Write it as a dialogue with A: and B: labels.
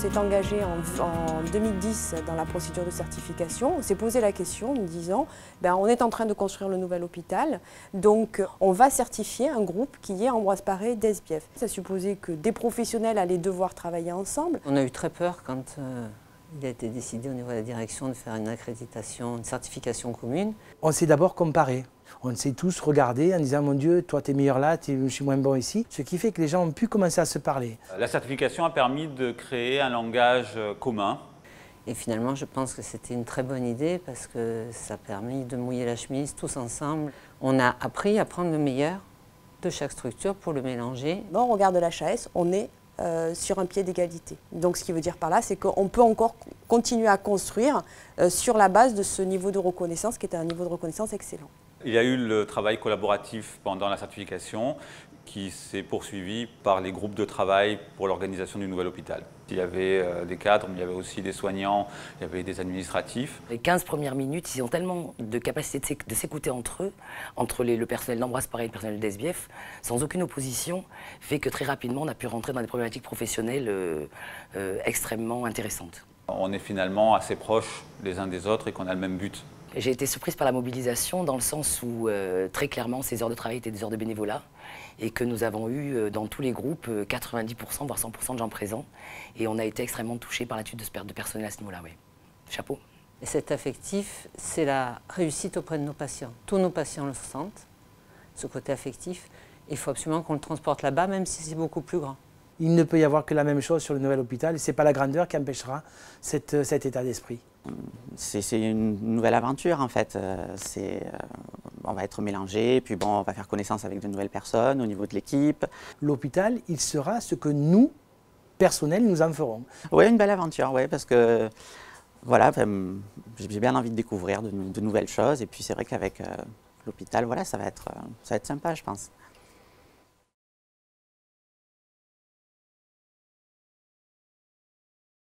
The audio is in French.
A: s'est engagé en 2010 dans la procédure de certification. On s'est posé la question en nous disant on est en train de construire le nouvel hôpital, donc on va certifier un groupe qui est Ambroise Paré d'SBF. Ça supposait que des professionnels allaient devoir travailler ensemble.
B: On a eu très peur quand il a été décidé au niveau de la direction de faire une accréditation, une certification commune.
C: On s'est d'abord comparé. On s'est tous regardés en disant « Mon Dieu, toi t'es meilleur là, je suis moins bon ici ». Ce qui fait que les gens ont pu commencer à se parler.
D: La certification a permis de créer un langage commun.
B: Et finalement, je pense que c'était une très bonne idée parce que ça a permis de mouiller la chemise tous ensemble. On a appris à prendre le meilleur de chaque structure pour le mélanger.
A: Dans le regard de l'HAS, on est sur un pied d'égalité. Donc ce qui veut dire par là, c'est qu'on peut encore continuer à construire sur la base de ce niveau de reconnaissance qui est un niveau de reconnaissance excellent.
D: Il y a eu le travail collaboratif pendant la certification qui s'est poursuivi par les groupes de travail pour l'organisation du nouvel hôpital. Il y avait des cadres, mais il y avait aussi des soignants, il y avait des administratifs.
E: Les 15 premières minutes, ils ont tellement de capacité de s'écouter entre eux, entre le personnel d'Ambroise Paré et le personnel d'SBF, sans aucune opposition, fait que très rapidement on a pu rentrer dans des problématiques professionnelles extrêmement intéressantes.
D: On est finalement assez proches les uns des autres et qu'on a le même but.
E: J'ai été surprise par la mobilisation dans le sens où très clairement ces heures de travail étaient des heures de bénévolat et que nous avons eu dans tous les groupes 90% voire 100% de gens présents et on a été extrêmement touchés par l'étude de ce perte de personnel à ce niveau-là. Oui. Chapeau.
B: Et cet affectif, c'est la réussite auprès de nos patients. Tous nos patients le sentent, ce côté affectif. Il faut absolument qu'on le transporte là-bas, même si c'est beaucoup plus grand.
C: Il ne peut y avoir que la même chose sur le nouvel hôpital. Ce n'est pas la grandeur qui empêchera cet état d'esprit.
F: C'est une nouvelle aventure en fait. On va être mélangés, puis bon, on va faire connaissance avec de nouvelles personnes au niveau de l'équipe.
C: L'hôpital, il sera ce que nous, personnels, nous en ferons.
F: Oui, une belle aventure, ouais, parce que voilà, j'ai bien envie de découvrir de nouvelles choses. Et puis c'est vrai qu'avec l'hôpital, voilà, ça va être sympa, je pense.